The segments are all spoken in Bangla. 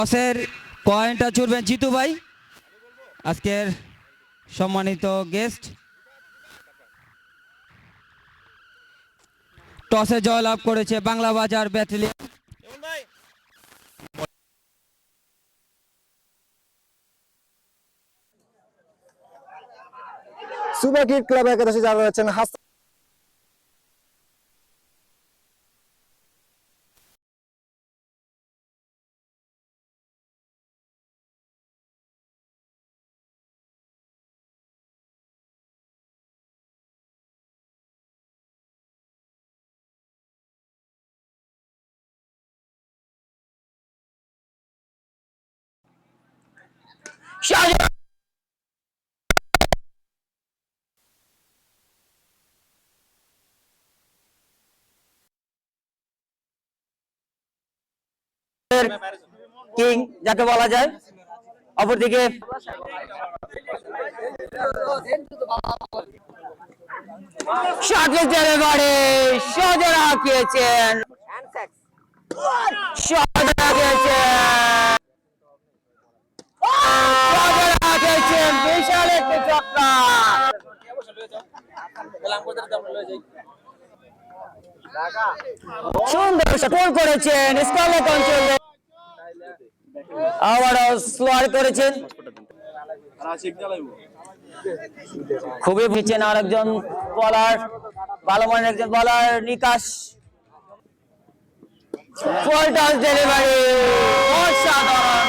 টসের পয়েন্টটা ছুড়বেন জিতু ভাই, আজকের সম্মানিত গেস্ট। টসে জয়লাভ করেছে বাংলা বাজার ব্যাটালিয়ন। সুবা কিড ক্লাব একাদশে যারা রয়েছেন কিং যাকে বলা যায়, অপরদিকে সজোর হাঁকিয়েছেন, বিশাল একটি চক্রা। সুন্দর গোল করেছেন স্কারলেট অঞ্চলে, আবারও স্লোয়ার করেছেন। খুবই ভিচেন আরেকজন বলার, ভালো মানের একজন বলার নিকাশ, ফলটাস ডেলিভারি অসাধারণ।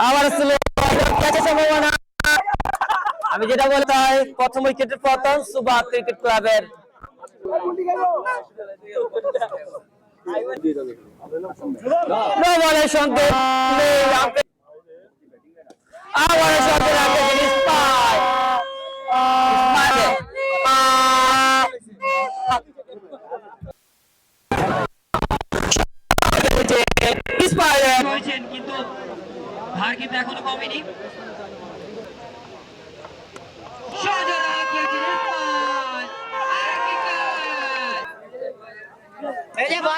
আবার সম্ভাবনা, আমি যেটা বলতে চাই প্রথম উইকেটের পতন সুবা ক্রিকেট ক্লাবের। বলের সংকেত আবার সাথে রাখেছেন স্পাই, কিন্তু হার কিন্তু এখনো কমেনি।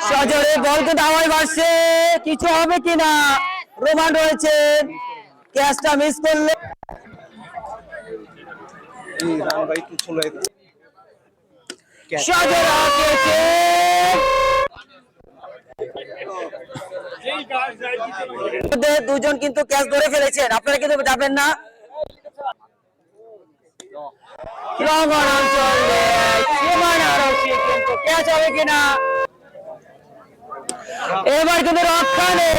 সজোরে বল কিন্তু আওয়াজ বাড়ছে, কিছু হবে কিনা, রোমান রয়েছে, ক্যাচটা মিস করলে দুজন কিন্তু ক্যাচ ধরে ফেলেছেন, আপনারা কিন্তু যাবেন না। ক্যাচ হবে কিনা, এবার কিন্তু রক্ষা নেই।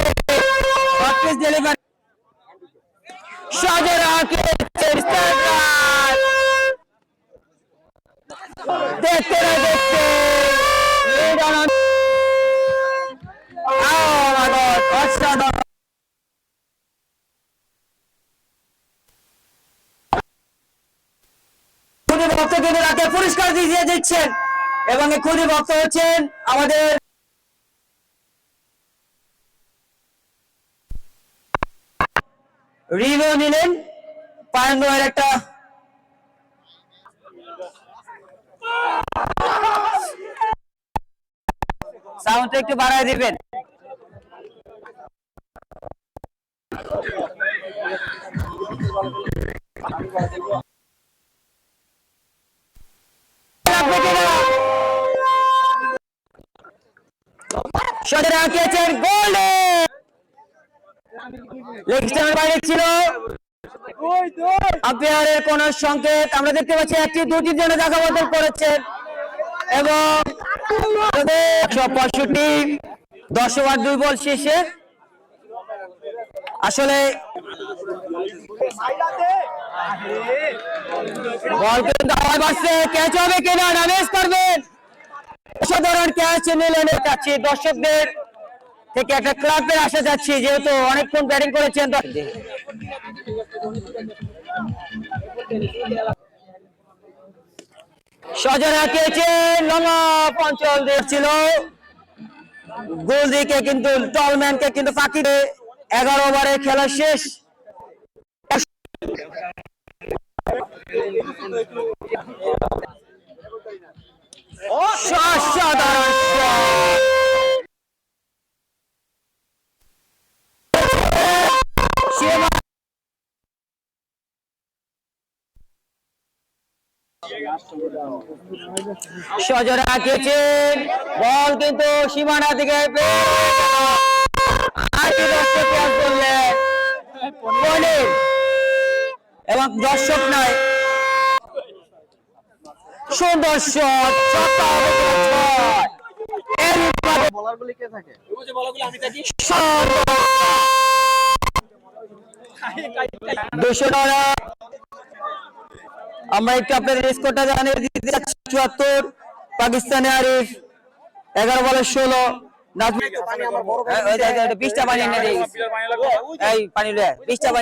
দেখতে না দেখতে অসাধারণ। ভক্ত কিন্তু রাতে পুরস্কার দিয়ে দিচ্ছেন এবং খুবই ভক্ত হচ্ছেন আমাদের রিভিউ নিলেন পায়ঙ্গের একটা সাউন্ডটা একটু বাড়ায় দিবেন। সজোরে হাঁকিয়েছেন, গোল লেগ স্টাম্পের বাইরে ছিল। আম্পায়ারের কোন সংকেত আমরা দেখতে পাচ্ছি, একটি দুটির জন্য জায়গা বদল করেছেন এবং 165 10 ওভার 2 বল শেষে আসলে বল কিন্তু আওয়াজ আসছে, ক্যাচ হবে কিনা, রামেশ করবেন, অসাধারণ ক্যাচ নিলেন। চাচ্ছি দর্শকদের থেকে একটা ক্লাবের আশা যাচ্ছি, যেহেতু অনেকক্ষণ ব্যাটিং করেছেন। সজোরে হাঁকিয়েছেন, লং অঞ্চল দিয়েছিল গোল দিকে, কিন্তু টলম্যানকে কিন্তু ফাঁকি দিয়ে 11 ওভারে খেলা শেষ। অসাধারণ সজোরা খেয়েছেন, বল কিন্তু সীমানা থেকে আর কি দর্শক ক্যাচ করলেন পনির, এবং দর্শক নয়, সুন্দর শট, ছক্কা হবে কিনা ছয়। আমরা একটু আপনাদের স্কোরটা জানিয়ে দিতে যাচ্ছি। 74 পাকিস্তানি আরিফ, 11 বলে 16। 20টা পানি এনে দিই, এই পানি 20টা পানি